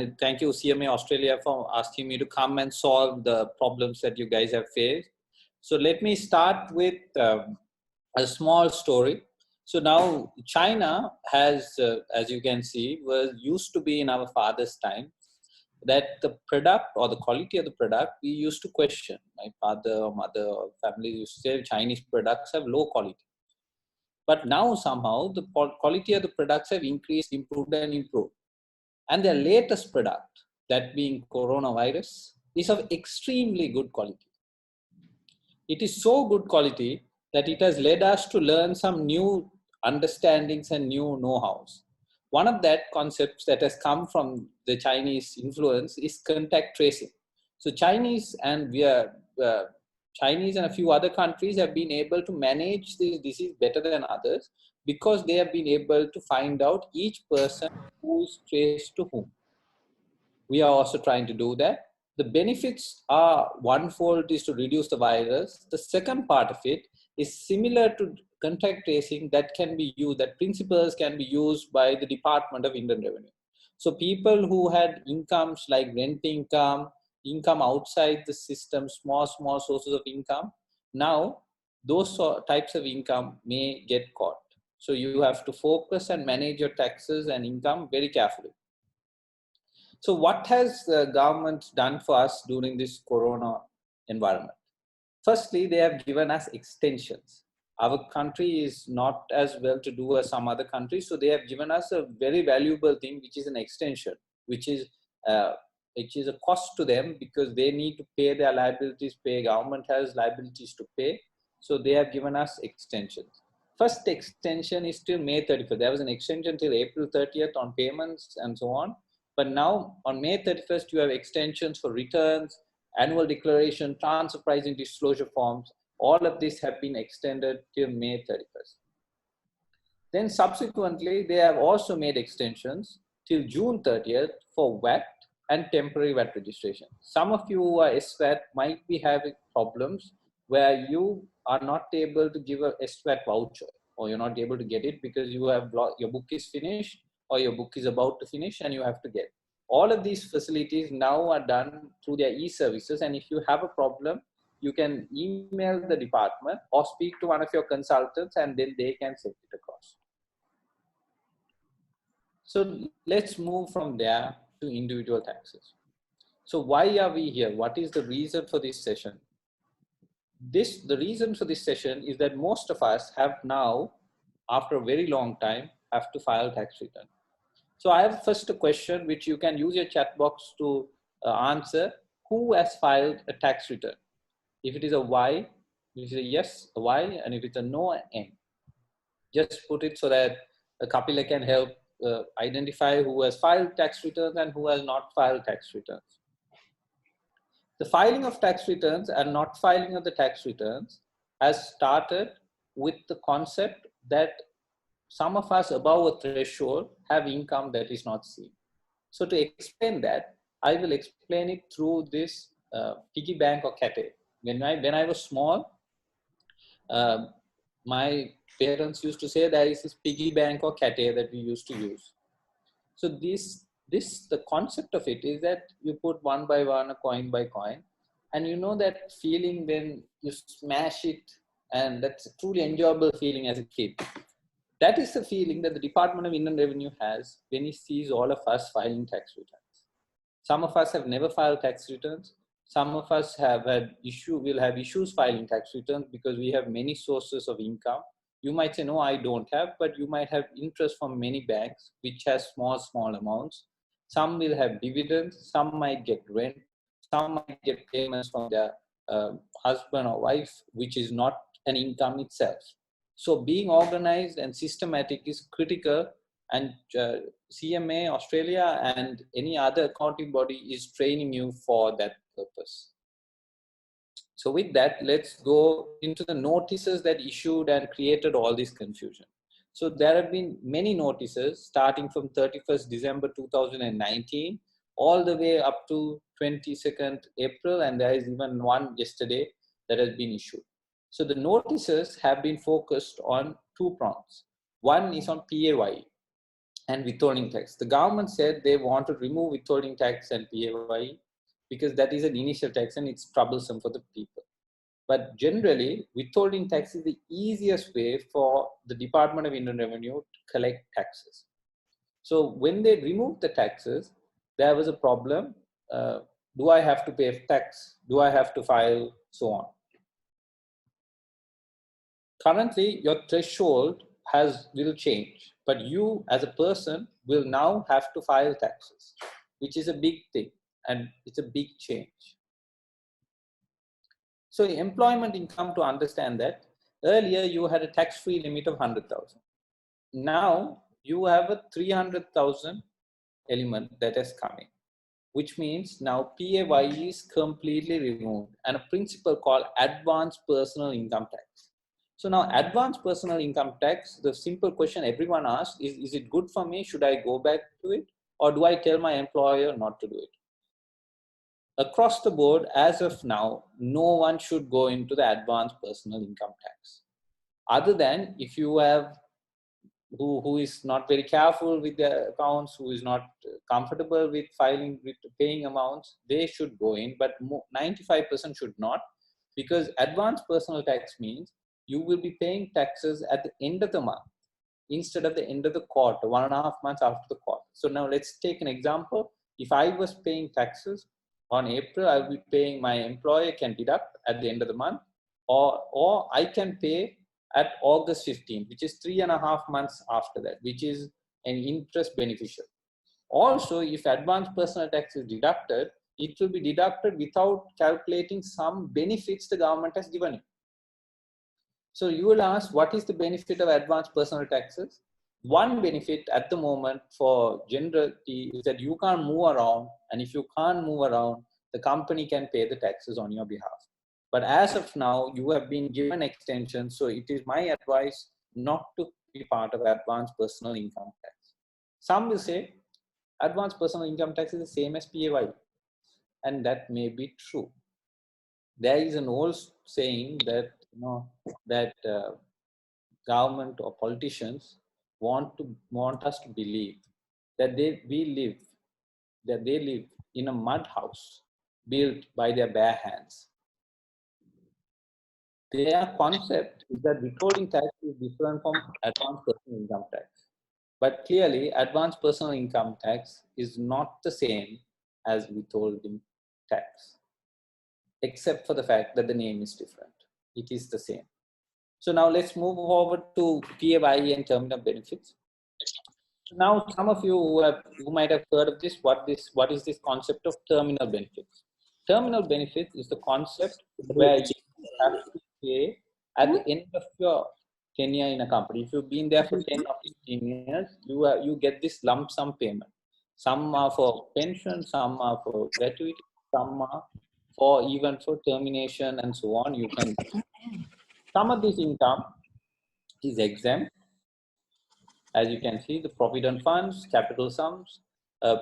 And thank you, CMA Australia, for asking me to come and solve the problems that you guys have faced. So let me start with a small story. So now China has, as you can see, was used to be in our father's time, that the product or the quality of the product we used to question. My father or mother or family used to say Chinese products have low quality. But now somehow the quality of the products have increased, improved and improved. And their latest product, that being coronavirus, is of extremely good quality. It is so good quality that it has led us to learn some new understandings and new know-hows. One of that concepts that has come from the Chinese influence is contact tracing. So Chinese and Chinese and a few other countries have been able to manage this disease better than others because they have been able to find out each person who is traced to whom. We are also trying to do that. The benefits are onefold is to reduce the virus. The second part of it is similar to contact tracing that can be used, that principles can be used by the Department of Indian Revenue. So people who had incomes like rent income, income outside the system, small sources of income, now those types of income may get caught. So you have to focus and manage your taxes and income very carefully. So what has the government done for us during this corona environment? Firstly, they have given us extensions. Our country is not as well to do as some other countries, so they have given us a very valuable thing, which is an extension, which is a cost to them because they need to pay their liabilities, government has liabilities to pay, so they have given us extensions. First extension is till May 31st. There was an extension till April 30th on payments and so on. But now on May 31st, you have extensions for returns, annual declaration, transfer pricing disclosure forms. All of this have been extended till May 31st. Then subsequently, they have also made extensions till June 30th for VAT and temporary VAT registration. Some of you who are SVAT might be having problems where you are not able to give a SVAT voucher, or you're not able to get it because you have your book is finished or your book is about to finish and you have to get. All of these facilities now are done through their e-services, and if you have a problem, you can email the department or speak to one of your consultants and then they can set it across. So let's move from there to individual taxes. So why are we here? What is the reason for this session? The reason for this session is that most of us have now, after a very long time, have to file tax return. So I have first a question which you can use your chat box to answer. Who has filed a tax return? If it is a Y, if it is a yes, a Y, and if it's a no, an N. Just put it so that Kapila can help identify who has filed tax returns and who has not filed tax returns. The filing of tax returns and not filing of the tax returns has started with the concept that some of us above a threshold have income that is not seen. So to explain that, I will explain it through this piggy bank or cat. When I was small, my parents used to say there is this piggy bank or cat that we used to use. So the concept of it is that you put one by one, a coin by coin, and you know that feeling when you smash it, and that's a truly enjoyable feeling as a kid. That is the feeling that the Department of Indian Revenue has when he sees all of us filing tax returns. Some of us have never filed tax returns. Some of us will have issues filing tax returns because we have many sources of income. You might say, no, I don't have, but you might have interest from many banks, which has small amounts. Some will have dividends, some might get rent, some might get payments from their husband or wife, which is not an income itself. So being organized and systematic is critical, and CMA Australia and any other accounting body is training you for that purpose. So with that, let's go into the notices that issued and created all this confusion. So there have been many notices starting from 31st December 2019 all the way up to 22nd April, and there is even one yesterday that has been issued. So the notices have been focused on two prongs. One is on PAYE. and withholding tax. The government said they want to remove withholding tax and PAYE because that is an initial tax and it's troublesome for the people. But generally, withholding tax is the easiest way for the Department of Internal Revenue to collect taxes. So when they removed the taxes, there was a problem. Do I have to pay tax? Do I have to file? So on. Currently, your threshold will change, but you as a person will now have to file taxes, which is a big thing and it's a big change. So employment income, to understand that, earlier you had a tax-free limit of 100,000. Now you have a 300,000 element that is coming, which means now PAYE is completely removed and a principle called advanced personal income tax. So now advanced personal income tax, the simple question everyone asks is it good for me? Should I go back to it? Or do I tell my employer not to do it? Across the board, as of now, no one should go into the advanced personal income tax. Other than if you have who is not very careful with their accounts, who is not comfortable with filing, with paying amounts, they should go in, but 95% should not, because advanced personal tax means you will be paying taxes at the end of the month instead of the end of the quarter, 1.5 months after the quarter. So now let's take an example. If I was paying taxes on April, I'll be paying, my employer can deduct at the end of the month, or I can pay at August 15th, which is 3.5 months after that, which is an interest beneficial. Also, if advanced personal tax is deducted, it will be deducted without calculating some benefits the government has given you. So you will ask, what is the benefit of advanced personal taxes? One benefit at the moment for generality is that you can't move around, and if you can't move around, the company can pay the taxes on your behalf. But as of now, you have been given extension, so it is my advice not to be part of advanced personal income tax. Some will say advanced personal income tax is the same as PAYE, and that may be true. There is an old saying that government or politicians want us to believe that they live in a mud house built by their bare hands. Their concept is that withholding tax is different from advanced personal income tax. But clearly, advanced personal income tax is not the same as withholding tax, except for the fact that the name is different. It is the same. So now let's move forward to PAYE and terminal benefits. Now, some of you who might have heard of this, what is this concept of terminal benefits? Terminal benefits is the concept where you have to pay at the end of your tenure in a company. If you've been there for 10 or 15 years, you get this lump sum payment. Some are for pension, some are for gratuity, some are even for termination and so on. You can, some of this income is exempt. As you can see, the provident funds, capital sums,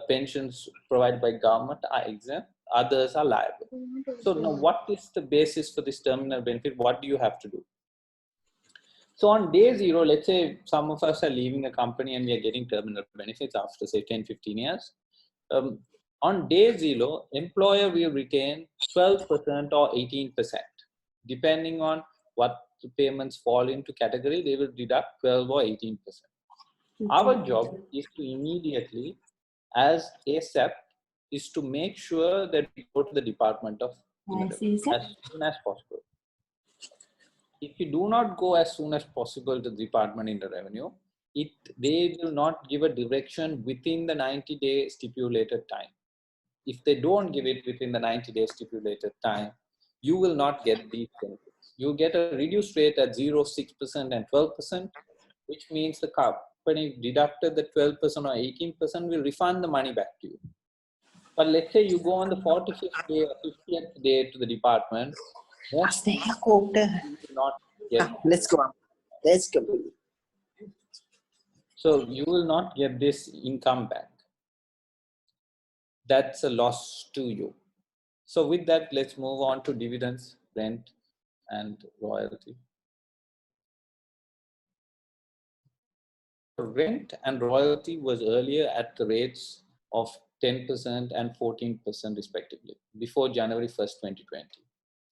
pensions provided by government are exempt, others are liable. So now what is the basis for this terminal benefit? What do you have to do? So on day 0, let's say some of us are leaving a company and we are getting terminal benefits after say 10, 15 years. On day 0, employer will retain 12% or 18%, depending on what the payments fall into category, they will deduct 12 or 18%. Our job is to immediately, as ASAP, is to make sure that we go to the Department of Inner Revenue as soon as possible. If you do not go as soon as possible to the Department of Inner Revenue, they will not give a direction within the 90-day stipulated time. If they don't give it within the 90-day stipulated time, you will not get these benefits. You get a reduced rate at 0, 6% and 12%, which means the company deducted the 12% or 18% will refund the money back to you. But let's say you go on the 45th day or 50th day to the department, most you will not get. Let's go. Let's go. So you will not get this income back. That's a loss to you. So with that, let's move on to dividends, rent, and royalty. rent and royalty was earlier at the rates of 10% and 14% respectively before January 1st, 2020.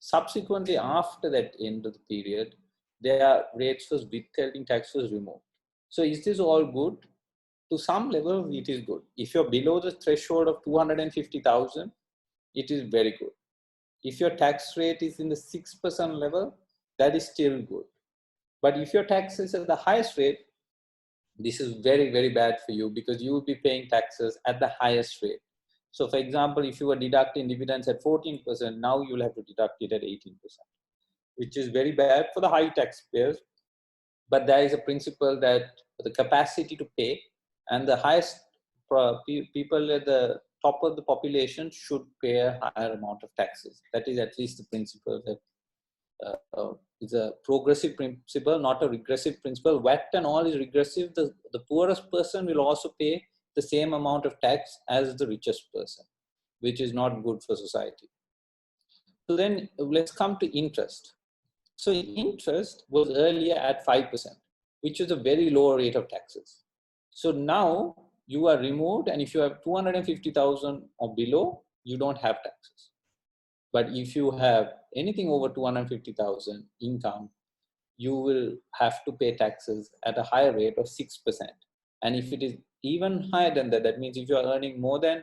Subsequently, after that end of the period, their rates for withholding tax was removed. So is this all good? To some level, it is good. If you're below the threshold of 250,000, it is very good. If your tax rate is in the 6% level, that is still good. But if your tax is at the highest rate, this is very, very bad for you because you will be paying taxes at the highest rate. So for example, if you were deducting dividends at 14%, now you'll have to deduct it at 18%, which is very bad for the high taxpayers. But there is a principle that the capacity to pay and the highest people at the top of the population should pay a higher amount of taxes. That is at least the principle that is a progressive principle, not a regressive principle. VAT and all is regressive. The poorest person will also pay the same amount of tax as the richest person, which is not good for society. So then let's come to interest. So interest was earlier at 5%, which is a very low rate of taxes. So now you are removed, and if you have 250,000 or below, you don't have taxes. But if you have anything over 250,000 income, you will have to pay taxes at a higher rate of 6%. And if it is even higher than that, that means if you are earning more than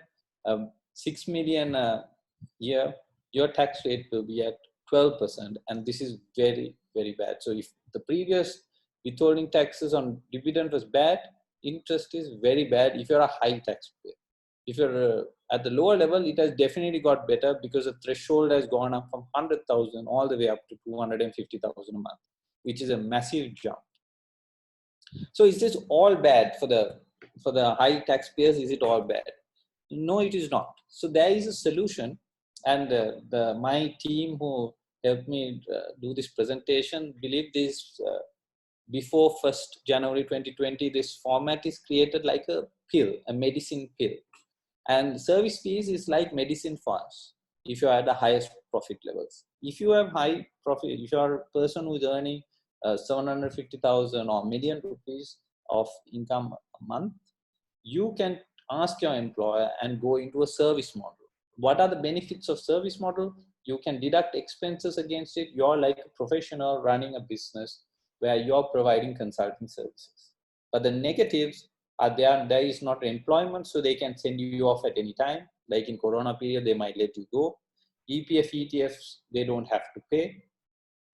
6 million a year, your tax rate will be at 12%. And this is very, very bad. So if the previous withholding taxes on dividend was bad, interest is very bad if you're a high taxpayer. If you're at the lower level, it has definitely got better because the threshold has gone up from 100,000 all the way up to 250,000 a month, which is a massive jump. So is this all bad for the high taxpayers? Is it all bad? No, it is not. So there is a solution, and my team who helped me do this presentation believe this. Before 1st January 2020, this format is created like a pill, a medicine pill. And service fees is like medicine for us if you are at the highest profit levels. If you have high profit, if you are a person who is earning 750,000 or million rupees of income a month, you can ask your employer and go into a service model. What are the benefits of service model? You can deduct expenses against it. You're like a professional running a business where you're providing consulting services. But the negatives are there is not employment, so they can send you off at any time. Like in Corona period, they might let you go. EPF, ETFs, they don't have to pay.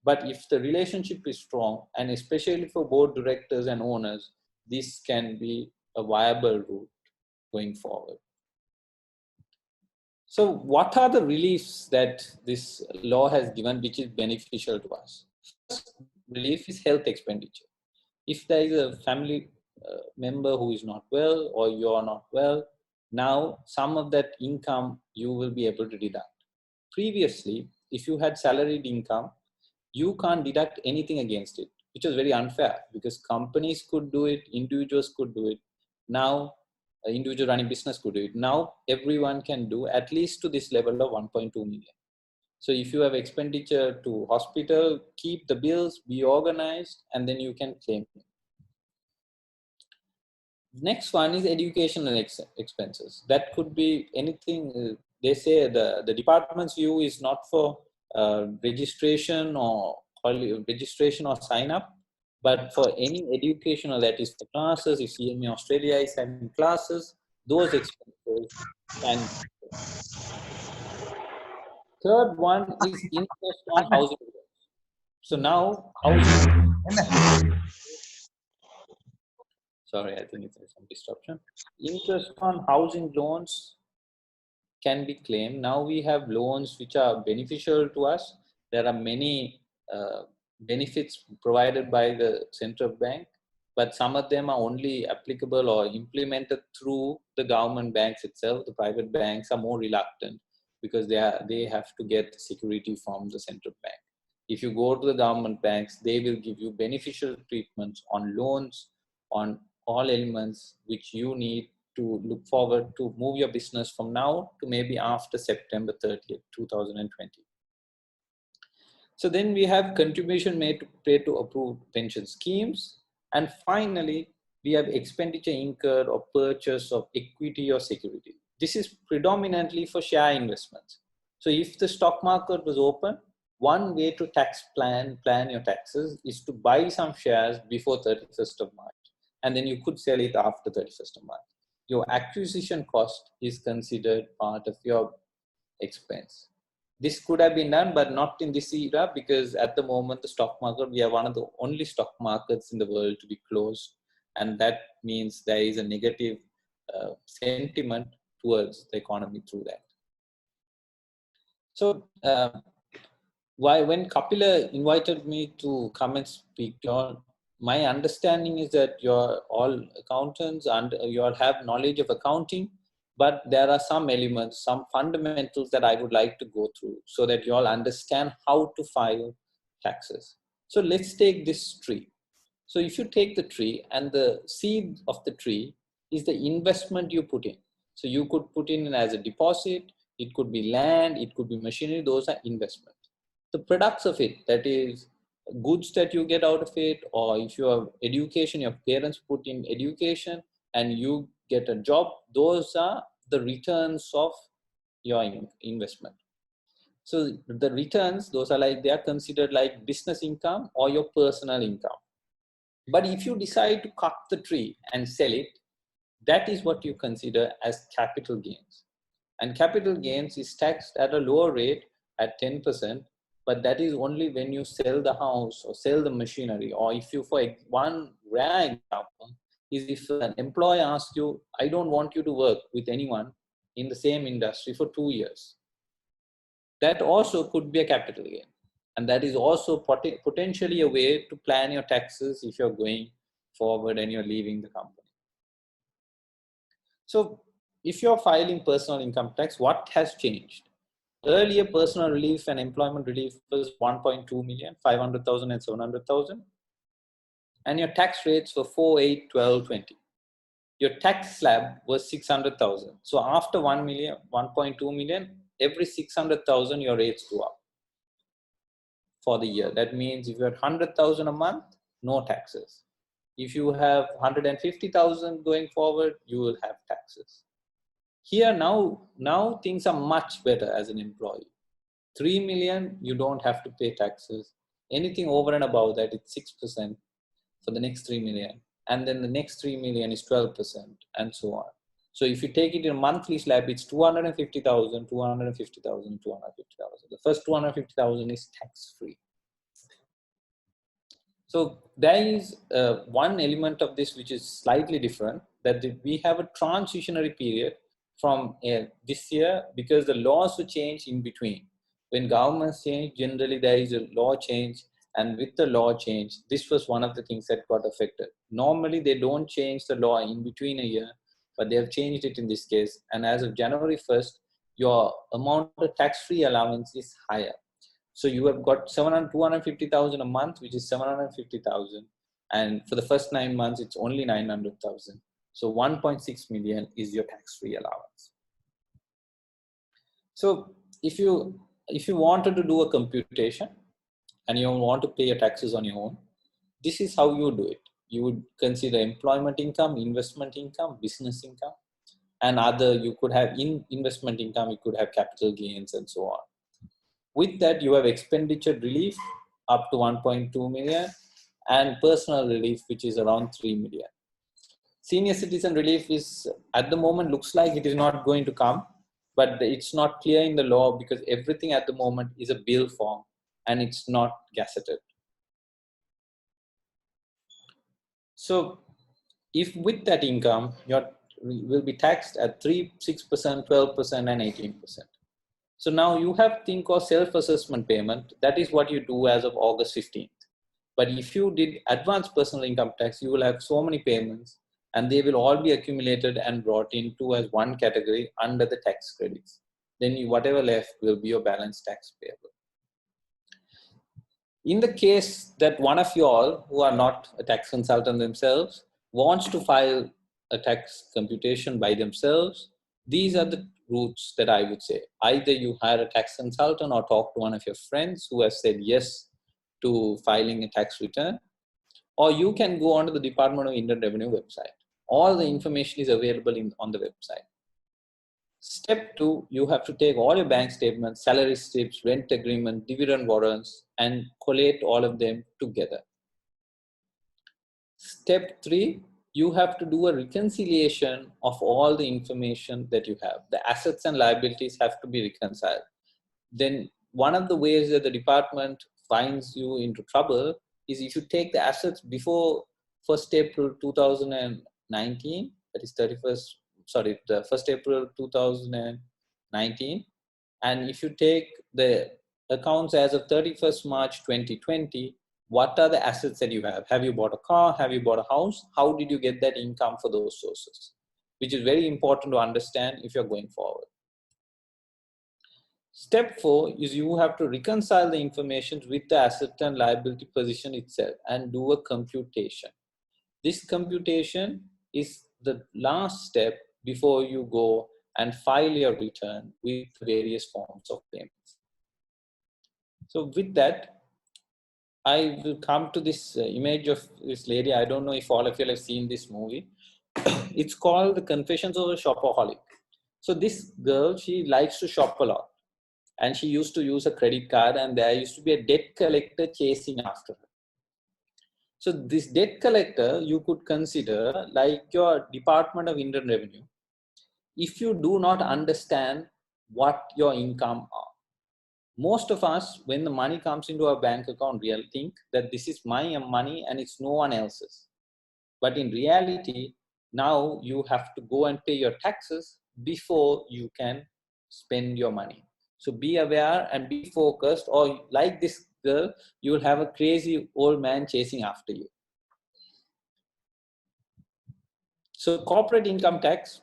But if the relationship is strong, and especially for board directors and owners, this can be a viable route going forward. So what are the reliefs that this law has given which is beneficial to us? First relief is health expenditure. If there is a family member who is not well or you are not well, now some of that income you will be able to deduct. Previously, if you had salaried income, you can't deduct anything against it, which was very unfair because companies could do it, individuals could do it. Now, individual running business could do it. Now, everyone can do at least to this level of 1.2 million. So if you have expenditure to hospital, keep the bills, be organized, and then you can claim it. Next one is educational expenses. That could be anything. They say the department's view is not for registration or sign up, but for any educational, that is for classes. If CMA Australia is having classes, those expenses can. Third one is interest on housing loans. So now housing. Sorry, I think it's some disruption. Interest on housing loans can be claimed. Now we have loans which are beneficial to us. There are many benefits provided by the central bank, but some of them are only applicable or implemented through the government banks itself. The private banks are more reluctant because they have to get security from the central bank. If you go to the government banks, they will give you beneficial treatments on loans, on all elements which you need to look forward to move your business from now to maybe after September 30th, 2020. So then we have contribution made to pay to approved pension schemes. And finally, we have expenditure incurred or purchase of equity or security. This is predominantly for share investments. So if the stock market was open, one way to plan your taxes is to buy some shares before 31st of March. And then you could sell it after 31st of March. Your acquisition cost is considered part of your expense. This could have been done, but not in this era, because at the moment, the stock market, we are one of the only stock markets in the world to be closed. And that means there is a negative sentiment towards the economy through that. So when Kapila invited me to come and speak, my understanding is that you're all accountants and you all have knowledge of accounting, but there are some elements, some fundamentals that I would like to go through so that you all understand how to file taxes. So let's take this tree. So if you take the tree, and the seed of the tree is the investment you put in. So you could put in as a deposit, it could be land, it could be machinery, those are investments. The products of it, that is goods that you get out of it, or if you have education, your parents put in education and you get a job, those are the returns of your investment. So the returns, those are like, they are considered like business income or your personal income. But if you decide to cut the tree and sell it, that is what you consider as capital gains. And capital gains is taxed at a lower rate at 10%, but that is only when you sell the house or sell the machinery, or if you, for one rare example, is if an employer asks you, I don't want you to work with anyone in the same industry for 2 years. That also could be a capital gain. And that is also potentially a way to plan your taxes if you're going forward and you're leaving the company. So if you're filing personal income tax, what has changed? Earlier, personal relief and employment relief was 1.2 million, 500,000 and 700,000. And your tax rates were 4, 8, 12, 20. Your tax slab was 600,000. So after 1 million, 1.2 million, every 600,000, your rates go up for the year. That means if you had 100,000 a month, no taxes. If you have 150,000 going forward, you will have taxes. Here now things are much better as an employee. 3 million, you don't have to pay taxes. Anything over and above that, it's 6% for the next 3 million. And then the next 3 million is 12% and so on. So if you take it in a monthly slab, it's 250,000, 250,000, 250,000. The first 250,000 is tax-free. So there is one element of this which is slightly different, that we have a transitionary period from this year, because the laws will change in between. When governments change, generally there is a law change, and with the law change, this was one of the things that got affected. Normally they don't change the law in between a year, but they have changed it in this case. And as of January 1st, your amount of tax-free allowance is higher. So you have got 250,000 a month, which is 750,000. And for the first 9 months, it's only 900,000. So 1.6 million is your tax-free allowance. So if you wanted to do a computation and you want to pay your taxes on your own, this is how you do it. You would consider employment income, investment income, business income, and other. You could have investment income, you could have capital gains and so on. With that, you have expenditure relief up to 1.2 million and personal relief, which is around 3 million. Senior citizen relief is, at the moment, looks like it is not going to come, but it's not clear in the law because everything at the moment is a bill form and it's not gazetted. So if with that income, you will be taxed at 3, 6%, 12% and 18%. So now you have think of self-assessment payment. That is what you do as of August 15th. But if you did advanced personal income tax, you will have so many payments and they will all be accumulated and brought into as one category under the tax credits. Then whatever left will be your balance tax payable. In the case that one of you all who are not a tax consultant themselves wants to file a tax computation by themselves, these are the routes that I would say. Either you hire a tax consultant or talk to one of your friends who has said yes to filing a tax return, or you can go onto the Department of Indian Revenue website. All the information is available on the website. Step 2, you have to take all your bank statements, salary slips, rent agreement, dividend warrants, and collate all of them together. Step 3, you have to do a reconciliation of all the information that you have. The assets and liabilities have to be reconciled. Then one of the ways that the department finds you into trouble is if you take the assets before 1st April 2019, that is the 1st April 2019, and if you take the accounts as of 31st March 2020, what are the assets that you have? Have you bought a car? Have you bought a house? How did you get that income for those sources? Which is very important to understand if you're going forward. Step 4 is you have to reconcile the information with the asset and liability position itself and do a computation. This computation is the last step before you go and file your return with various forms of payments. So with that, I will come to this image of this lady. I don't know if all of you have seen this movie. It's called The Confessions of a Shopaholic. So this girl, she likes to shop a lot. And she used to use a credit card, and there used to be a debt collector chasing after her. So this debt collector, you could consider like your Department of Indian Revenue. If you do not understand what your income are, most of us, when the money comes into our bank account, we'll think that this is my money and it's no one else's. But in reality, now you have to go and pay your taxes before you can spend your money. So be aware and be focused, or like this girl, you will have a crazy old man chasing after you. So corporate income tax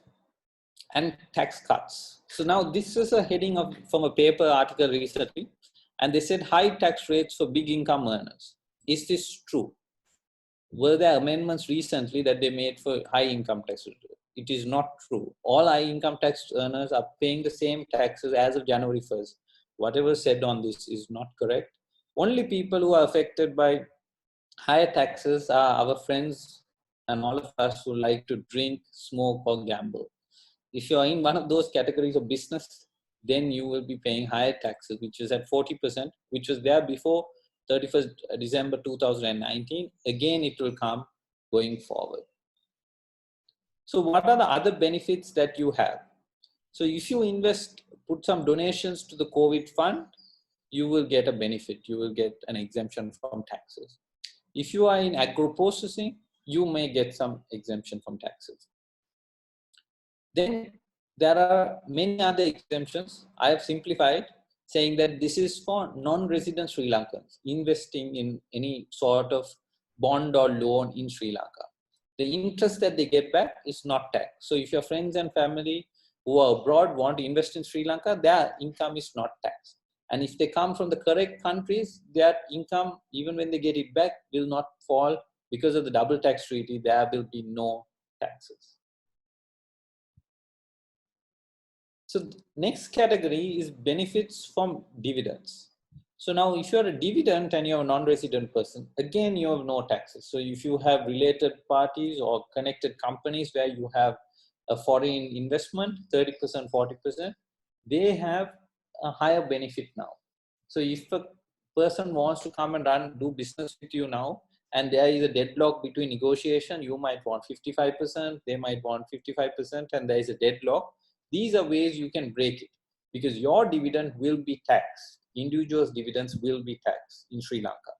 and tax cuts. So now this is a heading from a paper article recently, and they said high tax rates for big income earners. Is this true? Were there amendments recently that they made for high income tax? It is not true. All high income tax earners are paying the same taxes as of January 1st. Whatever said on this is not correct. Only people who are affected by higher taxes are our friends and all of us who like to drink, smoke, or gamble. If you are in one of those categories of business, then you will be paying higher taxes, which is at 40%, which was there before 31st December 2019. Again, it will come going forward. So what are the other benefits that you have? So if you put some donations to the COVID fund, you will get a benefit. You will get an exemption from taxes. If you are in agro-processing, you may get some exemption from taxes. Then there are many other exemptions. I have simplified, saying that this is for non-resident Sri Lankans investing in any sort of bond or loan in Sri Lanka. The interest that they get back is not taxed. So if your friends and family who are abroad want to invest in Sri Lanka, their income is not taxed. And if they come from the correct countries, their income, even when they get it back, will not fall because of the double tax treaty. There will be no taxes. So the next category is benefits from dividends. So now if you're a dividend and you're a non-resident person, again, you have no taxes. So if you have related parties or connected companies where you have a foreign investment, 30%, 40%, they have a higher benefit now. So if a person wants to come and do business with you now, and there is a deadlock between negotiation, you might want 55%, they might want 55%, and there is a deadlock. These are ways you can break it, because your dividend will be taxed. Individuals' dividends will be taxed in Sri Lanka.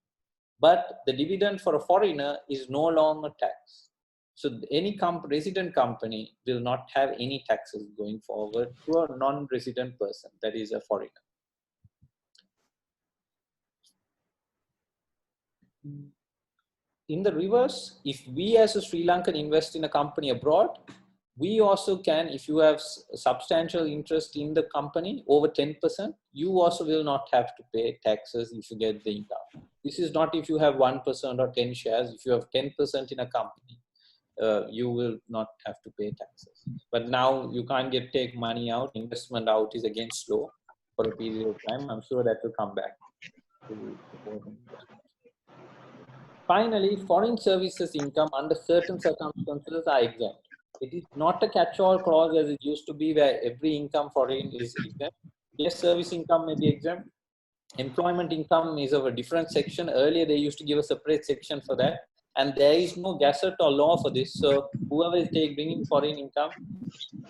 But the dividend for a foreigner is no longer taxed. So any resident company will not have any taxes going forward to a non-resident person, that is a foreigner. In the reverse, if we as a Sri Lankan invest in a company abroad, we also can, if you have substantial interest in the company, over 10%, you also will not have to pay taxes if you get the income. This is not if you have 1% or 10 shares. If you have 10% in a company, you will not have to pay taxes. But now you can't take money out. Investment out is again slow for a period of time. I'm sure that will come back. Finally, foreign services income under certain circumstances are exempt. It is not a catch-all clause as it used to be where every income foreign is exempt. Yes, service income may be exempt. Employment income is of a different section. Earlier, they used to give a separate section for that. And there is no gazette or law for this. So whoever is bringing foreign income,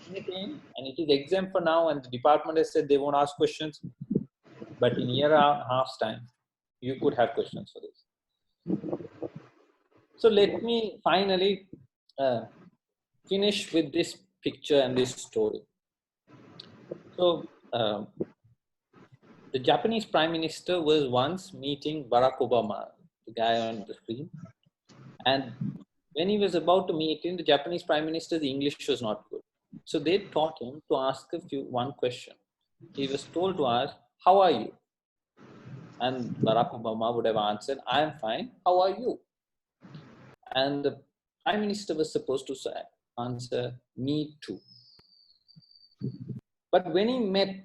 anything, and it is exempt for now. And the department has said they won't ask questions. But in a year and a half's time, you could have questions for this. So let me finally finish with this picture and this story. So the Japanese Prime Minister was once meeting Barack Obama, the guy on the screen. And when he was about to meet him, the Japanese Prime Minister's English was not good. So they taught him to ask one question. He was told to ask, "How are you?" And Barack Obama would have answered, "I am fine. How are you?" And the Prime Minister was supposed to answer, "Me too." But when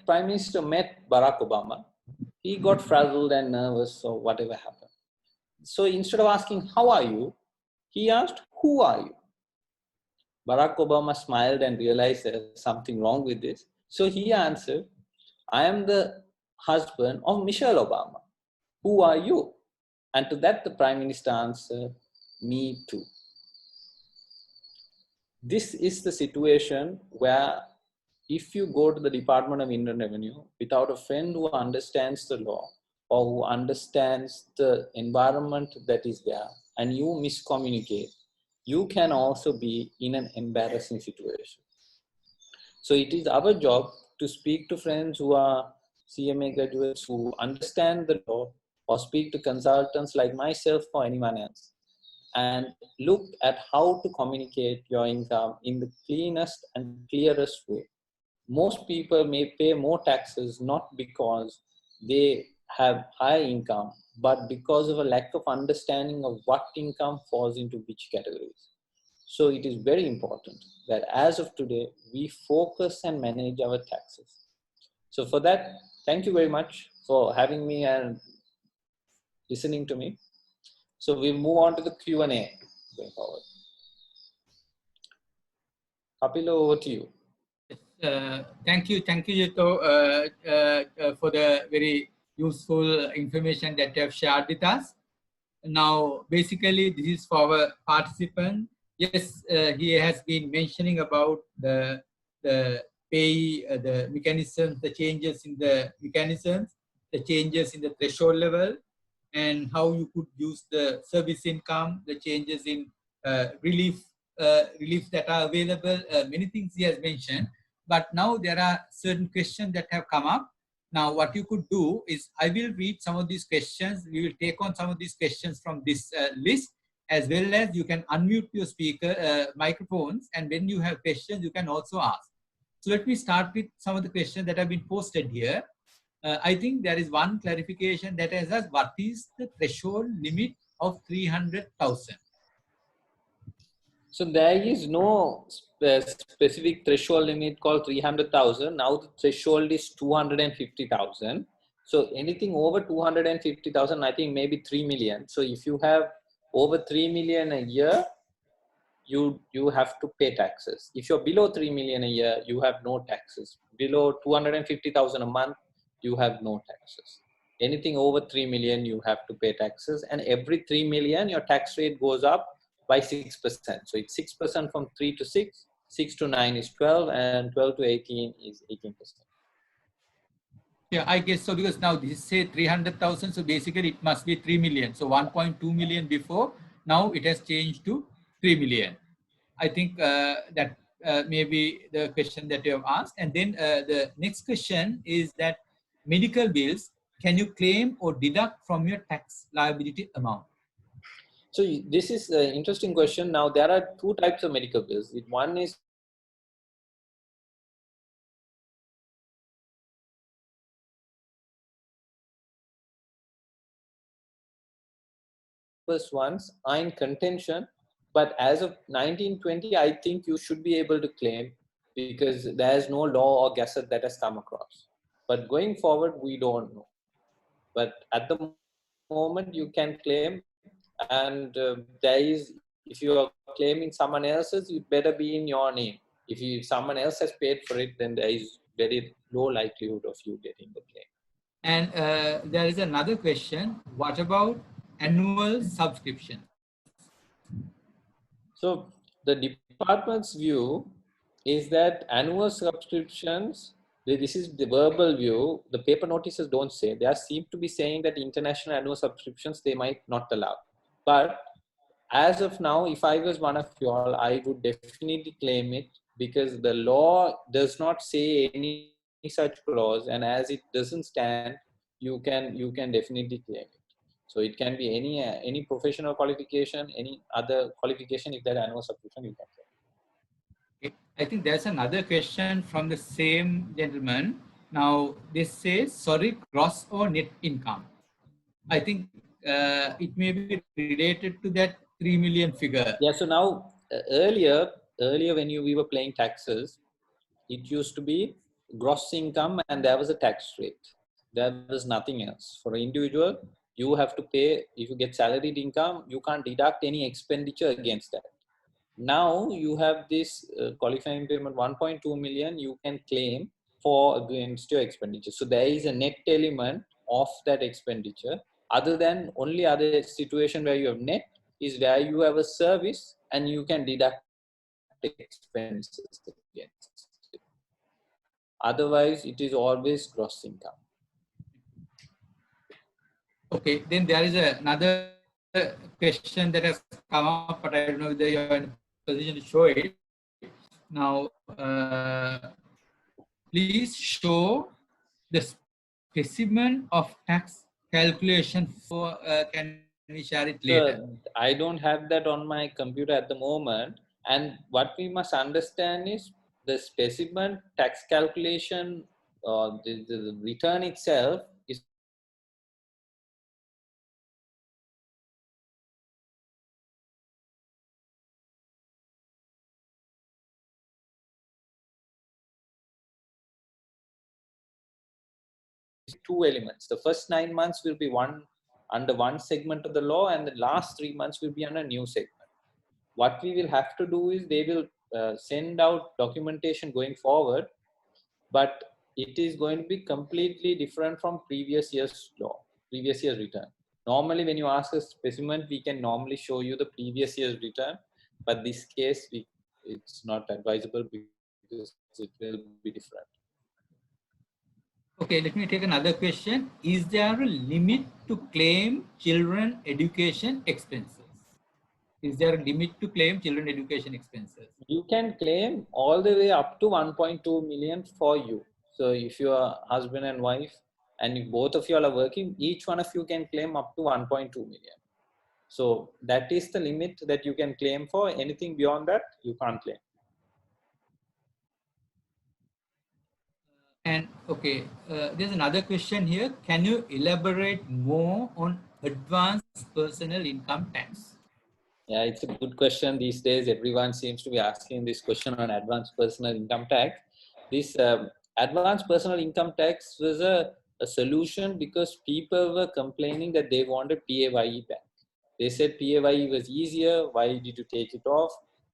Prime Minister met Barack Obama, he got frazzled and nervous or whatever happened. So instead of asking, "How are you?" he asked, "Who are you?" Barack Obama smiled and realized there's something wrong with this. So he answered, "I am the husband of Michelle Obama. Who are you?" And to that, the Prime Minister answered, "Me too." This is the situation where if you go to the Department of Inland Revenue without a friend who understands the law or who understands the environment that is there and you miscommunicate, you can also be in an embarrassing situation. So it is our job to speak to friends who are CMA graduates who understand the law, or speak to consultants like myself or anyone else, and look at how to communicate your income in the cleanest and clearest way. Most people may pay more taxes not because they have high income, but because of a lack of understanding of what income falls into which categories. So it is very important that as of today, we focus and manage our taxes. So for that, thank you very much for having me and listening to me. So we'll move on to the Q&A going forward. Kapilo, over to you. Thank you, Yuto, for the very useful information that you have shared with us. Now, basically, this is for our participant. Yes, he has been mentioning about the pay, the mechanisms, the changes in the mechanisms, the changes in the threshold level, and how you could use the service income, the changes in relief that are available. Many things he has mentioned. But now there are certain questions that have come up. Now, what you could do is I will read some of these questions. We will take on some of these questions from this list, as well as you can unmute your speaker microphones. And when you have questions, you can also ask. So let me start with some of the questions that have been posted here. I think there is one clarification that is asked, what is the threshold limit of 300,000? So there is no specific threshold limit called 300,000. Now the threshold is 250,000. So anything over 250,000, I think maybe 3 million. So if you have over 3 million a year, you have to pay taxes. If you're below 3 million a year, you have no taxes. Below 250,000 a month, you have no taxes. Anything over 3 million, you have to pay taxes. And every 3 million, your tax rate goes up by 6%. So it's 6% from 3 to 6, 6 to 9 is 12, and 12 to 18 is 18%. Yeah, I guess so, because now this say 300,000, so basically it must be 3 million. So 1.2 million before, now it has changed to 3 million. I think that may be the question that you have asked. And then the next question is that medical bills, can you claim or deduct from your tax liability amount? So this is an interesting question. Now there are two types of medical bills. One is first ones are in contention, but as of 1920, I think you should be able to claim because there's no law or gazette that has come across. But going forward, we don't know. But at the moment, you can claim and there is, if you are claiming someone else's, it better be in your name. If someone else has paid for it, then there is very low likelihood of you getting the claim. And there is another question. What about annual subscription? So the department's view is that annual subscriptions, this is the verbal view, the paper notices don't say. They seem to be saying that international annual subscriptions, they might not allow. But as of now, if I was one of you all, I would definitely claim it, because the law does not say any such clause, and as it doesn't stand, you can definitely claim it. So it can be any professional qualification, any other qualification. If there are annual subscription, you can claim. Okay. I think there's another question from the same gentleman. Now this says, sorry, gross or net income. I think it may be related to that 3 million figure. Yeah. So now earlier when we were paying taxes, it used to be gross income and there was a tax rate. There was nothing else. For an individual, you have to pay. If you get salaried income, you can't deduct any expenditure against that. Now you have this qualifying payment 1.2 million you can claim for against your expenditure. So there is a net element of that expenditure. Other than only other situation where you have net is where you have a service and you can deduct expenses against it. Otherwise, it is always gross income. Okay, then there is another question that has come up, but I don't know whether you're in a position to show it. Now, please show the specimen of tax calculation for, can we share it later? I don't have that on my computer at the moment. And what we must understand is the specimen tax calculation, the return itself is two elements. The first 9 months will be under one segment of the law, and the last 3 months will be under a new segment. What we will have to do is they will send out documentation going forward, but it is going to be completely different from previous year's law, previous year's return. Normally, when you ask a specimen, we can normally show you the previous year's return, but this case, it's not advisable because it will be different. Okay, let me take another question. Is there a limit to claim children education expenses? Is there a limit to claim children education expenses? You can claim all the way up to 1.2 million for you. So if you are husband and wife and if both of you all are working, each one of you can claim up to 1.2 million. So that is the limit that you can claim for. Anything beyond that, you can't claim. And okay, there's another question here. Can you elaborate more on advanced personal income tax? Yeah, it's a good question. These days, everyone seems to be asking this question on advanced personal income tax. This advanced personal income tax was a solution because people were complaining that they wanted PAYE back. They said PAYE was easier. Why did you take it off?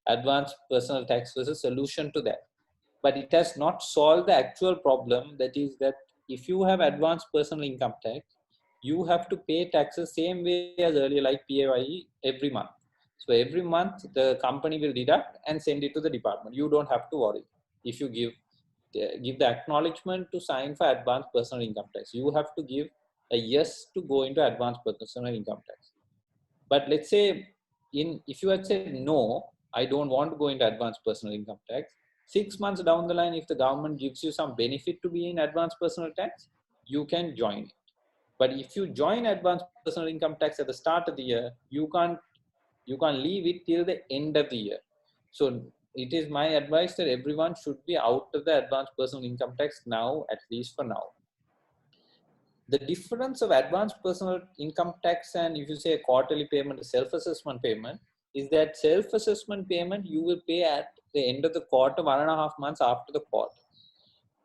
Advanced personal tax was a solution to that. But it has not solved the actual problem. That is that if you have advanced personal income tax, you have to pay taxes same way as earlier, like PAYE, every month. So every month the company will deduct and send it to the department. You don't have to worry. If you give the acknowledgement to sign for advanced personal income tax, you have to give a yes to go into advanced personal income tax. But let's say if you had said no, I don't want to go into advanced personal income tax, 6 months down the line, if the government gives you some benefit to be in advanced personal tax, you can join it. But if you join advanced personal income tax at the start of the year, you can't leave it till the end of the year. So it is my advice that everyone should be out of the advanced personal income tax now, at least for now. The difference of advanced personal income tax and if you say a quarterly payment, a self-assessment payment, is that self-assessment payment you will pay at the end of the quarter, 1.5 months after the quarter.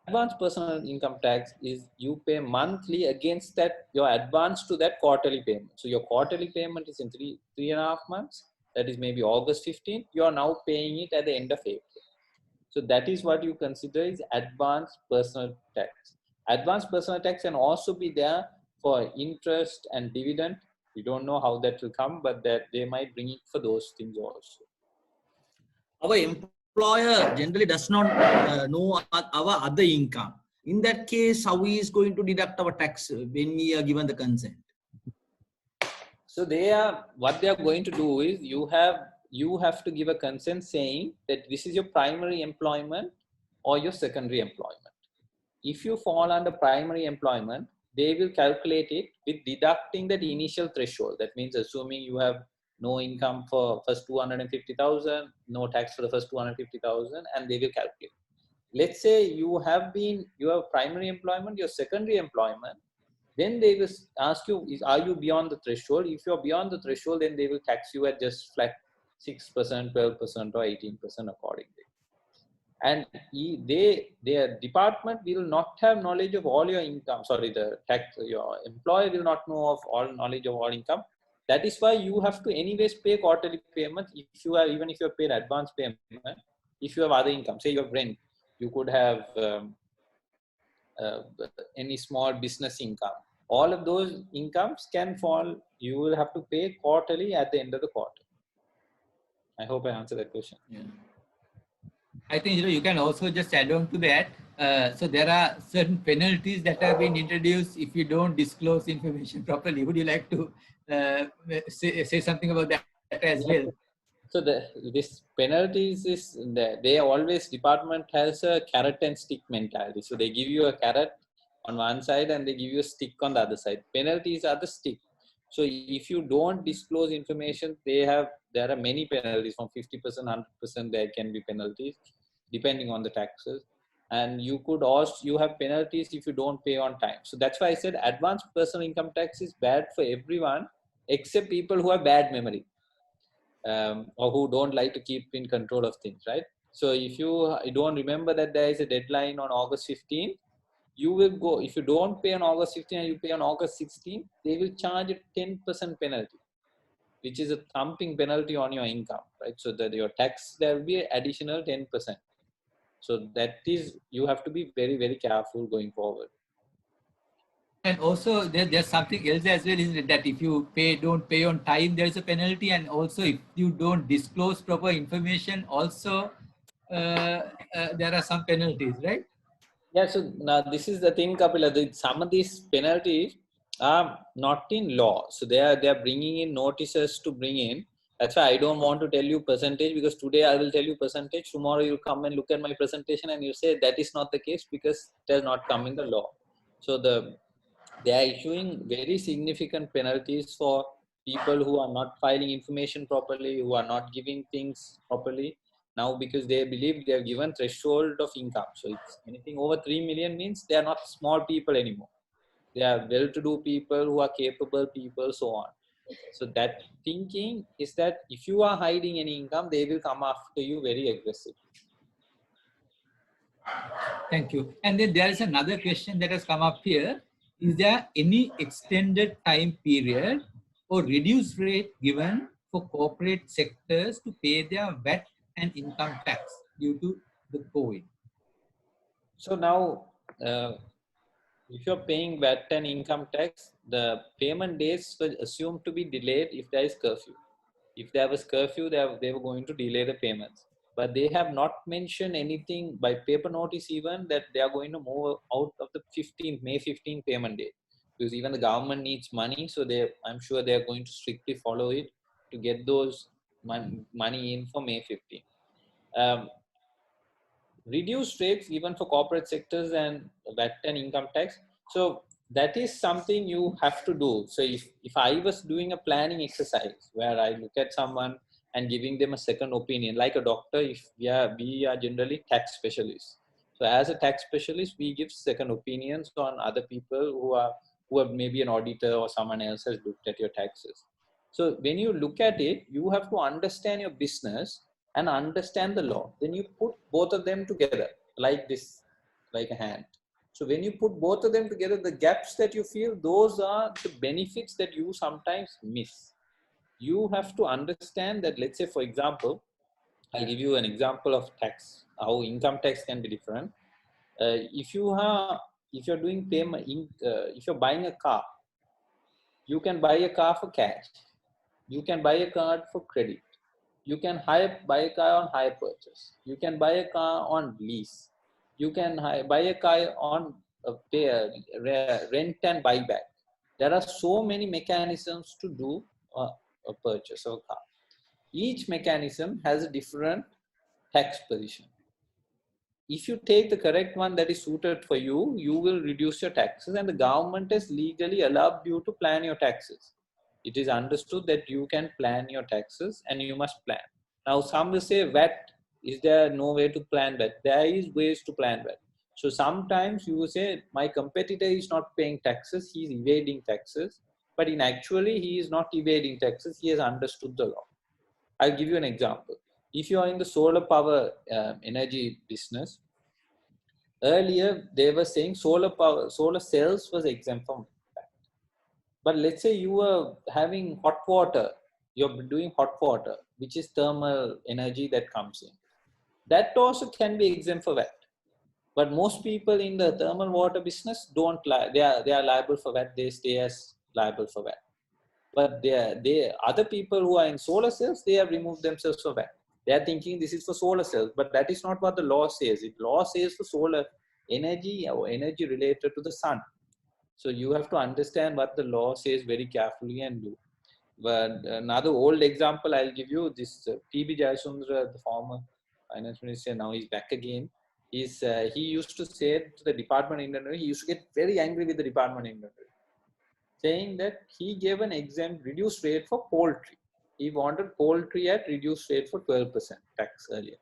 advanced personal income tax is you pay monthly against that your advance to that quarterly payment. So your quarterly payment is in 3.5 months. That is maybe August 15th. You are now paying it at the end of April. So that is what you consider is advanced personal tax. Advanced personal tax can also be there for interest and dividend. We don't know how that will come, but that they might bring it for those things also. Our employer generally does not know our other income. In that case, how he is going to deduct our tax when we are given the consent? So what they are going to do is you have to give a consent saying that this is your primary employment or your secondary employment. If you fall under primary employment, they will calculate it with deducting that initial threshold. That means assuming you have no income for first 250,000, no tax for the first 250,000, and they will calculate. Let's say you have primary employment, your secondary employment, then they will ask you, are you beyond the threshold? If you're beyond the threshold, then they will tax you at just flat 6%, 12%, or 18% accordingly. And their department will not have knowledge of all your income. Sorry, your employer will not know of all knowledge of all income. That is why you have to anyways pay quarterly payments even if you have paid advance payment. If you have other income, say you have rent, you could have any small business income. All of those incomes can fall. You will have to pay quarterly at the end of the quarter. I hope I answered that question. Yeah. I think you can also just add on to that. So there are certain penalties that have been introduced if you don't disclose information properly. Would you like to say something about that as well? So this penalties is they always department has a carrot and stick mentality. So they give you a carrot on one side and they give you a stick on the other side. Penalties are the stick. So if you don't disclose information, there are many penalties from 50%, 100%. There can be penalties depending on the taxes, and you have penalties if you don't pay on time. So that's why I said advanced personal income tax is bad for everyone except people who have bad memory. Or who don't like to keep in control of things, right? So if you don't remember that there is a deadline on August 15th, you will go, if you don't pay on August 15th and you pay on August 16th, they will charge a 10% penalty, which is a thumping penalty on your income, right? So that your tax, there will be an additional 10%. So that is, you have to be very, very careful going forward. And also there's something else as well, isn't it? That if you don't pay on time, there's a penalty. And also if you don't disclose proper information, also there are some penalties, right? Yeah, so now this is the thing, Kapila. Some of these penalties are not in law. So they are bringing in notices to bring in. That's why I don't want to tell you percentage, because today I will tell you percentage. Tomorrow you come and look at my presentation and you say that is not the case because it has not come in the law. So they are issuing very significant penalties for people who are not filing information properly, who are not giving things properly. Now, because they believe they have given threshold of income. So it's anything over 3 million means they are not small people anymore. They are well-to-do people who are capable people, so on. So that thinking is that if you are hiding any income, they will come after you very aggressively. Thank you. And then there is another question that has come up here. Is there any extended time period or reduced rate given for corporate sectors to pay their VAT and income tax due to the COVID? So now, if you're paying VAT and income tax, the payment dates were assumed to be delayed if there is curfew. If there was curfew, they were going to delay the payments. But they have not mentioned anything by paper notice even that they are going to move out of the May 15 payment date. Because even the government needs money, so I'm sure they are going to strictly follow it to get those money in for May 15. Reduced rates even for corporate sectors and VAT and income tax. So that is something you have to do. So if I was doing a planning exercise where I look at someone and giving them a second opinion, like a doctor, we are generally tax specialists. So as a tax specialist, we give second opinions on other people who are maybe an auditor or someone else has looked at your taxes. So when you look at it, you have to understand your business and understand the law. Then you put both of them together like this, like a hand. So when you put both of them together, the gaps that you feel, those are the benefits that you sometimes miss. You have to understand that, let's say, for example, I'll give you an example of tax, how income tax can be different. If you're doing payment, if you're buying a car, you can buy a car for cash. You can buy a car for credit. You can buy a car on hire purchase. You can buy a car on lease. You can buy a car on rent and buyback. There are so many mechanisms to do a purchase of a car. Each mechanism has a different tax position. If you take the correct one that is suited for you, you will reduce your taxes, and the government has legally allowed you to plan your taxes. It is understood that you can plan your taxes and you must plan. Now, some will say VAT, is there no way to plan VAT? There is ways to plan VAT. So sometimes you will say, my competitor is not paying taxes, he is evading taxes, but in actually he is not evading taxes, he has understood the law. I'll give you an example. If you are in the solar power energy business, earlier they were saying solar cells was exempt from that. But let's say you were having hot water, you're doing hot water, which is thermal energy that comes in. That also can be exempt for VAT. But most people in the thermal water business don't they are liable for VAT. They stay as liable for VAT. But other people who are in solar cells, they have removed themselves from VAT. They are thinking this is for solar cells, but that is not what the law says. The law says for solar energy or energy related to the sun. So you have to understand what the law says very carefully and do. But another old example I'll give you, this P.B. Jayasundara, the former finance minister, now he's back again. He used to say to the Department of Indian Revenue, he used to get very angry with the Department of Indian Revenue, saying that he gave an reduced rate for poultry. He wanted poultry at reduced rate for 12% tax earlier.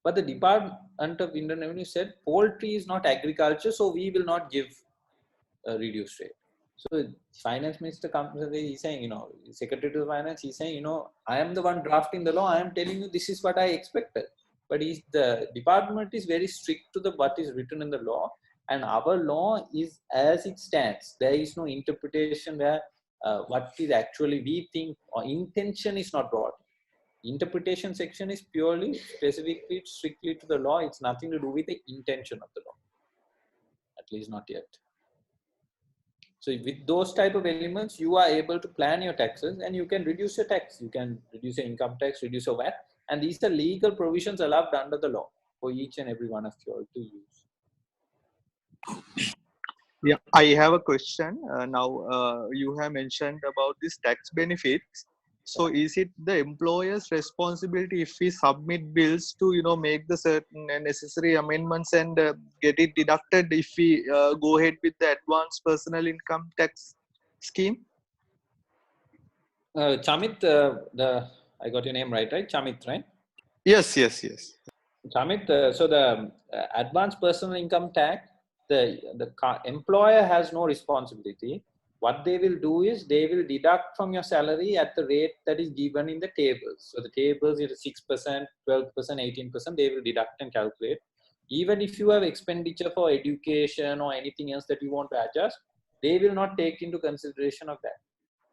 But the Department of Indian Revenue said, poultry is not agriculture, so we will not give a reduced rate. So finance minister comes and he's saying, Secretary to Finance, he's saying, I am the one drafting the law. I am telling you, this is what I expected. But the department is very strict to what is written in the law. And our law is as it stands. There is no interpretation where what is actually we think or intention is not brought. Interpretation section is purely specifically strictly to the law. It's nothing to do with the intention of the law. At least not yet. So with those type of elements, you are able to plan your taxes and you can reduce your tax. You can reduce your income tax, reduce your VAT. And these are legal provisions allowed under the law for each and every one of you all to use. Yeah, I have a question. Now, you have mentioned about this tax benefits. So is it the employer's responsibility if we submit bills to, make the certain necessary amendments and get it deducted if we go ahead with the advanced personal income tax scheme? Chamit, I got your name right? Chamit, right? Yes. Chamit, so the advanced personal income tax, the employer has no responsibility. What they will do is they will deduct from your salary at the rate that is given in the tables. So the tables is 6%, 12%, 18%, they will deduct and calculate. Even if you have expenditure for education or anything else that you want to adjust, they will not take into consideration of that.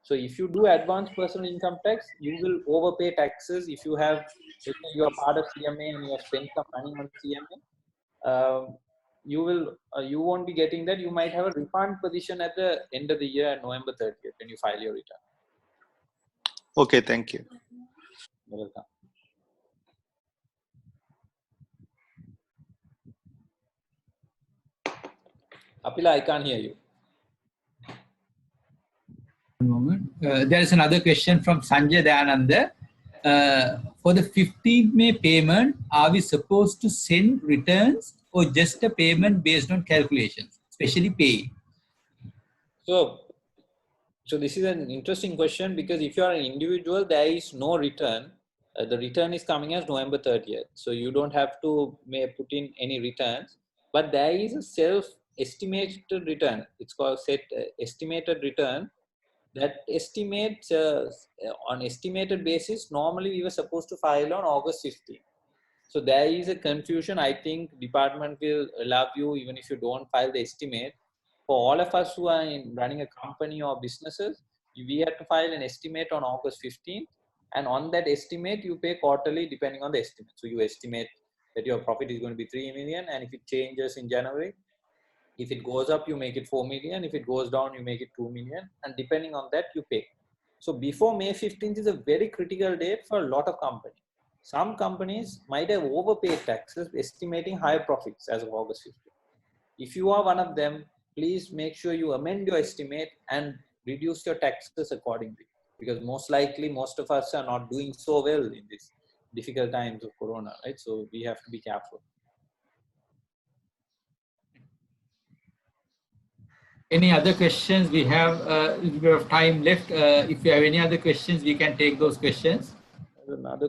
So if you do advanced personal income tax, you will overpay taxes. If you have, if you are part of CMA and you have spent some money on CMA, you won't be getting that. You might have a refund position at the end of the year, November 30th, when you file your return. Okay, thank you. You're welcome. Apila, I can't hear you. One moment. There is another question from Sanjay Dayananda. For the 15th May payment, are we supposed to send returns or just a payment based on calculations, especially pay? So this is an interesting question, because if you are an individual, there is no return. The return is coming as November 30th. So you don't have to put in any returns, but there is a self-estimated return. It's called estimated return. That estimates on estimated basis, normally we were supposed to file on August 15th. So there is a confusion. I think department will allow you even if you don't file the estimate. For all of us who are running a company or businesses, we have to file an estimate on August 15th, and on that estimate you pay quarterly depending on the estimate. So you estimate that your profit is going to be 3 million, and if it changes in January, if it goes up you make it 4 million, if it goes down you make it 2 million, and depending on that you pay. So before May 15th is a very critical date for a lot of companies. Some companies might have overpaid taxes estimating higher profits as of August 15th. If you are one of them, please make sure you amend your estimate and reduce your taxes accordingly, because most likely most of us are not doing so well in these difficult times of Corona, right? So we have to be careful. Any other questions? We have a little bit of time left. If you have any other questions, we can take those questions. There's another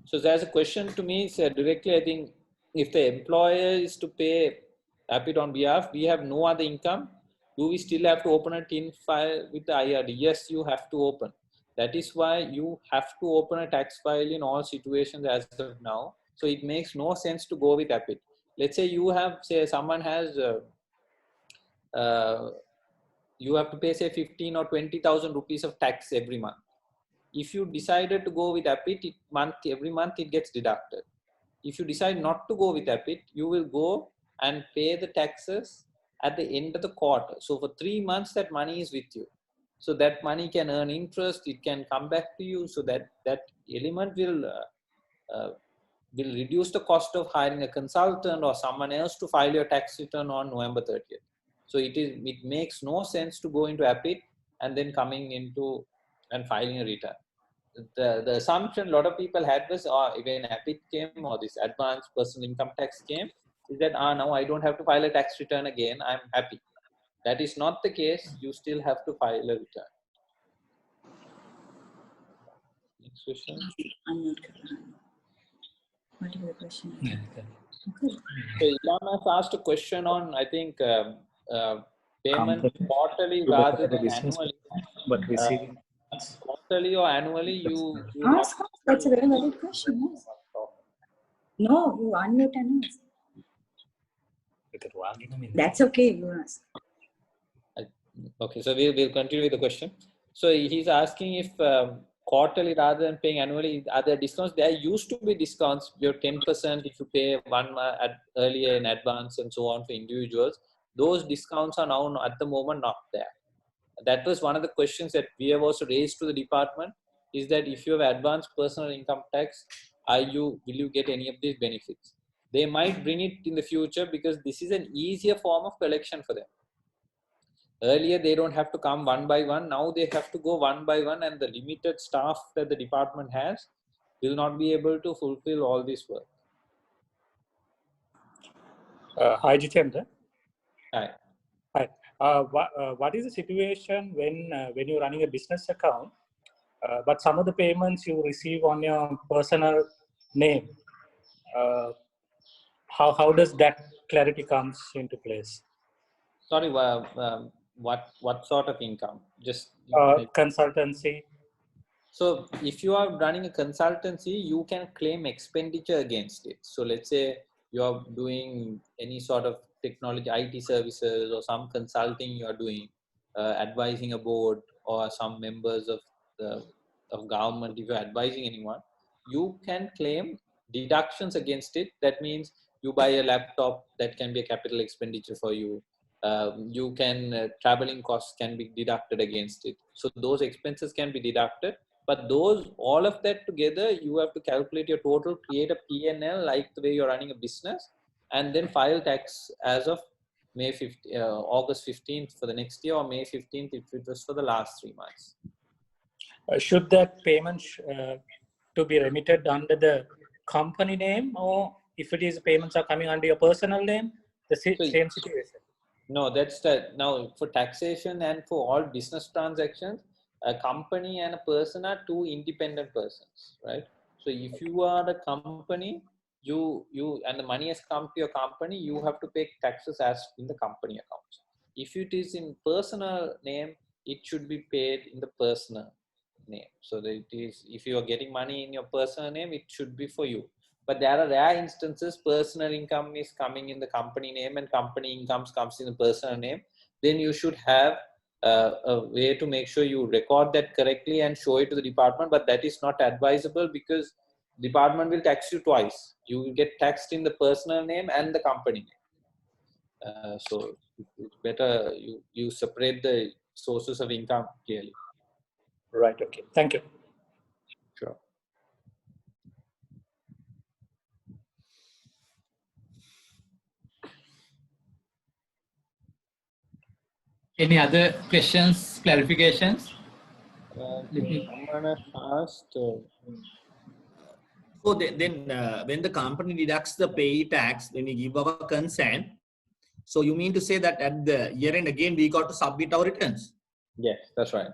So there's a question to me said directly, I think if the employer is to pay APIT on behalf, we have no other income, do we still have to open a TIN file with the IRD? Yes, you have to open. That is why you have to open a tax file in all situations as of now. So it makes no sense to go with APIT. Let's say you have, say someone has, you have to pay say 15 or 20,000 rupees of tax every month. If you decided to go with APIT, every month it gets deducted. If you decide not to go with APIT, you will go and pay the taxes at the end of the quarter. So for 3 months, that money is with you. So that money can earn interest, it can come back to you. So that element will reduce the cost of hiring a consultant or someone else to file your tax return on November 30th. So it makes no sense to go into APIT and then coming into and filing a return. The assumption a lot of people had was, when APIT came or this advanced personal income tax came, is that now I don't have to file a tax return again, I'm happy. That is not the case. You still have to file a return. Next question. What is the question? So Ilana has asked a question on, I think, payment quarterly rather than annually. But receiving Quarterly or annually, you Ask. That's a very valid question. Yes. No, you unmute and ask. That's okay. You ask. Okay, so we'll continue with the question. So he's asking if quarterly rather than paying annually, are there discounts? There used to be discounts, your 10% if you pay earlier in advance and so on for individuals. Those discounts are now at the moment not there. That was one of the questions that we have also raised to the department, is that if you have advanced personal income tax, will you get any of these benefits? They might bring it in the future because this is an easier form of collection for them. Earlier, they don't have to come one by one. Now they have to go one by one, and the limited staff that the department has will not be able to fulfill all this work. Hi, Jitendra. Hi. Hi. What is the situation when you're running a business account, but some of the payments you receive on your personal name? How does that clarity comes into place? Sorry, what sort of income? Just Consultancy. So if you are running a consultancy, you can claim expenditure against it. So let's say you are doing any sort of technology, IT services, or some consulting you are doing, advising a board or some members of government. If you're advising anyone, you can claim deductions against it. That means you buy a laptop, that can be a capital expenditure for you. You can traveling costs can be deducted against it. So those expenses can be deducted. But all of that together, you have to calculate your total, create a P&L like the way you're running a business, and then file tax as of August 15th for the next year, or May 15th if it was for the last 3 months. Should that payment to be remitted under the company name, or if it is payments are coming under your personal name, the same situation? No, now for taxation and for all business transactions, a company and a person are two independent persons, right? So if you are a company, you and the money has come to your company, you have to pay taxes as in the company accounts. If it is in personal name, it should be paid in the personal name. So that it is, if you are getting money in your personal name, it should be for you. But there are rare instances personal income is coming in the company name and company incomes comes in the personal name. Then you should have a way to make sure you record that correctly and show it to the department. But that is not advisable because department will tax you twice. You will get taxed in the personal name and the company name. So it's better you separate the sources of income clearly. Right. Okay. Thank you. Sure. Any other questions, clarifications? Someone has asked. So then when the company deducts the pay tax, when we give our consent, so you mean to say that at the year end again, we got to submit our returns? Yes, that's right.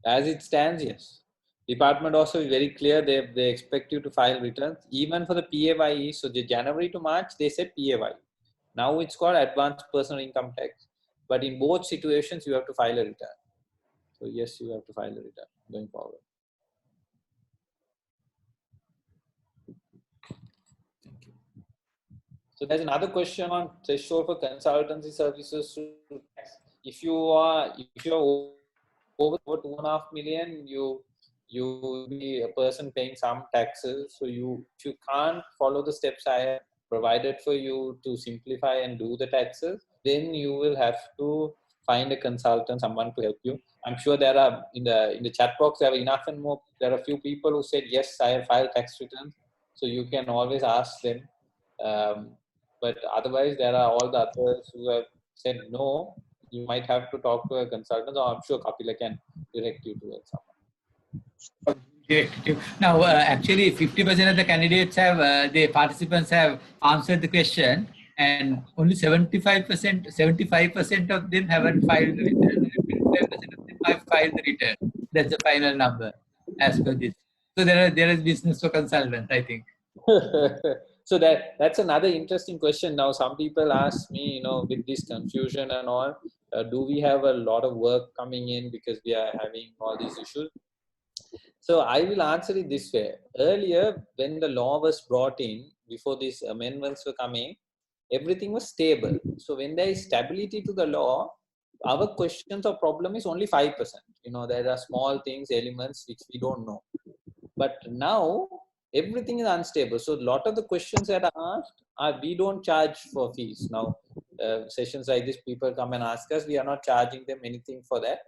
As it stands, yes. Department also is very clear. They expect you to file returns even for the PAYE. So the January to March, they said PAYE. Now it's called advanced personal income tax. But in both situations, you have to file a return. So yes, you have to file a return going forward. Thank you. So there's another question on threshold for consultancy services. If you're over 2.5 million, you be a person paying some taxes. So if you can't follow the steps I have provided for you to simplify and do the taxes, then you will have to find a consultant, someone to help you. I'm sure there are in the chat box there are enough and more. There are a few people who said yes, I have filed tax returns. So you can always ask them. But otherwise, there are all the others who have said no. You might have to talk to a consultant, or I'm sure Kapila can direct you towards someone. Now, actually, 50% of the candidates have, the participants have answered the question, and only 75% of them haven't filed the return. 25% of them have filed the return. That's the final number as per this. So there is business for consultants, I think. So that's another interesting question. Now, some people ask me, with this confusion and all, do we have a lot of work coming in because we are having all these issues? So I will answer it this way. Earlier, when the law was brought in, before these amendments were coming, everything was stable. So when there is stability to the law, our questions or problem is only 5%. There are small things, elements which we don't know. But now everything is unstable. So a lot of the questions that are asked we don't charge for fees. Now sessions like this, people come and ask us, we are not charging them anything for that,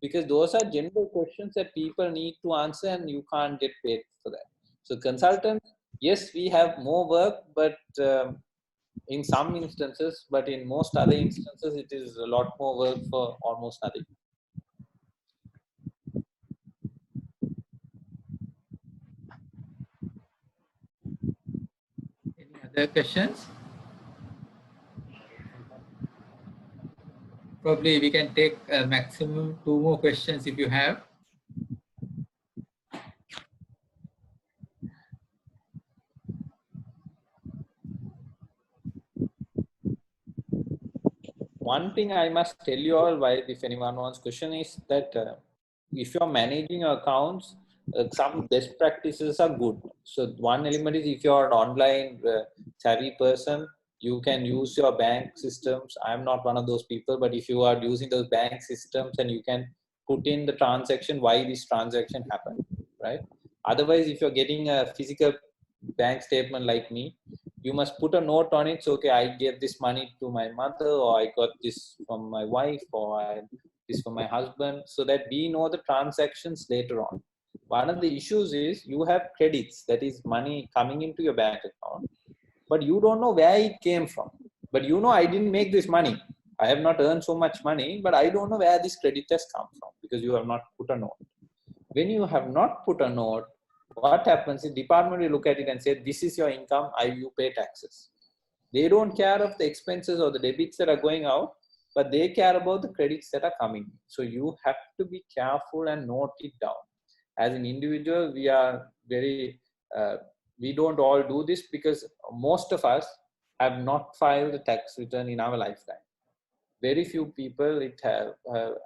because those are general questions that people need to answer and you can't get paid for that. So consultants, yes, we have more work, but in some instances, but in most other instances, it is a lot more work for almost nothing. Any other questions? Probably we can take a maximum 2 more questions if you have. One thing I must tell you all, while if anyone wants question, is that if you're managing accounts, some best practices are good. So one element is, if you're an online savvy person, you can use your bank systems. I'm not one of those people, but if you are using those bank systems and you can put in the transaction, why this transaction happened, right? Otherwise, if you're getting a physical bank statement like me, you must put a note on it. So, okay, I gave this money to my mother, or I got this from my wife, or this from my husband, so that we know the transactions later on. One of the issues is you have credits, that is money coming into your bank account, but you don't know where it came from. But I didn't make this money. I have not earned so much money, but I don't know where this credit has come from because you have not put a note. When you have not put a note, what happens is department will look at it and say, this is your income, you pay taxes. They don't care of the expenses or the debits that are going out, but they care about the credits that are coming. So you have to be careful and note it down. As an individual, we are very, we don't all do this because most of us have not filed a tax return in our lifetime. very few people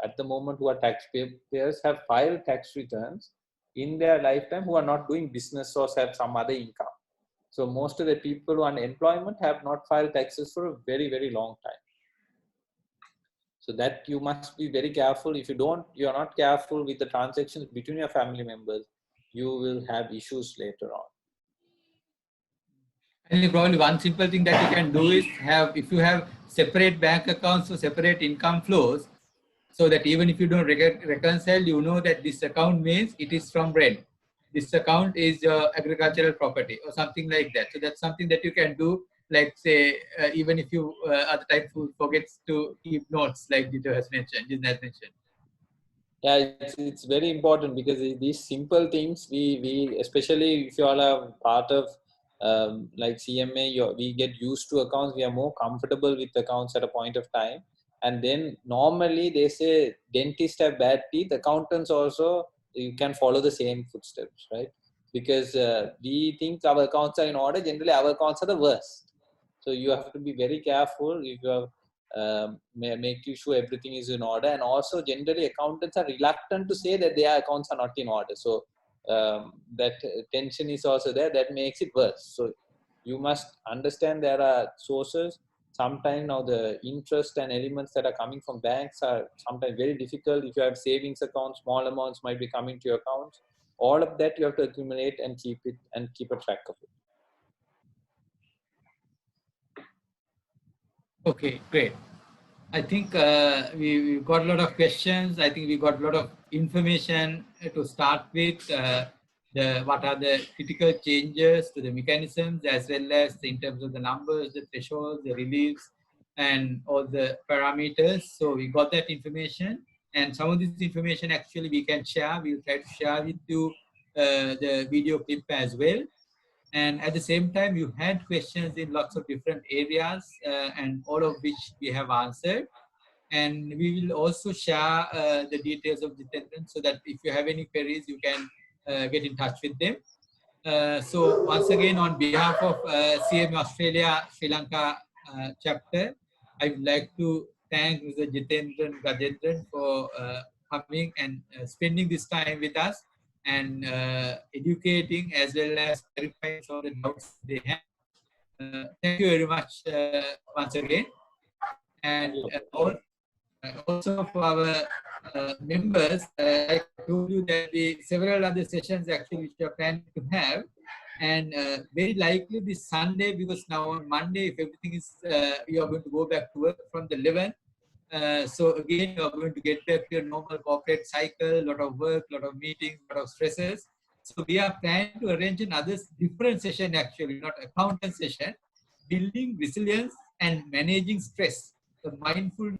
at the moment who are taxpayers have filed tax returns in their lifetime who are not doing business or have some other income. So most of the people who are on employment have not filed taxes for a very, very long time. So that you must be very careful. If you're not careful with the transactions between your family members, you will have issues later on. And probably one simple thing that you can do is if you have separate bank accounts or separate income flows, so that even if you don't reconcile, you know that this account means it is from rent. This account is agricultural property or something like that. So that's something that you can do, like say, even if you other type who forgets to keep notes, like Jito has mentioned. Yeah, it's very important because these simple things, we especially if you all are part of like CMA, we get used to accounts. We are more comfortable with accounts at a point of time. And then normally they say dentists have bad teeth, accountants also, you can follow the same footsteps, right? Because we think our accounts are in order. Generally, our accounts are the worst. So you have to be very careful if you have making sure everything is in order. And also generally accountants are reluctant to say that their accounts are not in order. So that tension is also there, that makes it worse. So you must understand there are sources. Sometimes now the interest and elements that are coming from banks are sometimes very difficult. If you have savings accounts, small amounts might be coming to your accounts. All of that you have to accumulate and keep a track of it. Okay, great. I think we got a lot of questions. I think we got a lot of information to start with. What are the critical changes to the mechanisms, as well as in terms of the numbers, the thresholds, the reliefs, and all the parameters. So we got that information, and some of this information actually we can share. We'll try to share with you the video clip as well. And at the same time, you had questions in lots of different areas, and all of which we have answered. And we will also share the details of the attendance, so that if you have any queries, you can get in touch with them. So once again, on behalf of CMA Australia Sri Lanka chapter, I would like to thank Mr. Jitendran Gajendran for coming and spending this time with us and educating as well as clarifying some of the doubts they have. Thank you very much once again. And also for our members, I told you that several other sessions actually which we are planning to have, and very likely this Sunday, because now on Monday, if everything is, you are going to go back to work from the 11th. So again, you are going to get back to your normal corporate cycle, a lot of work, a lot of meetings, a lot of stresses. So we are planning to arrange another different session, actually, not accountant session, building resilience and managing stress, the mindful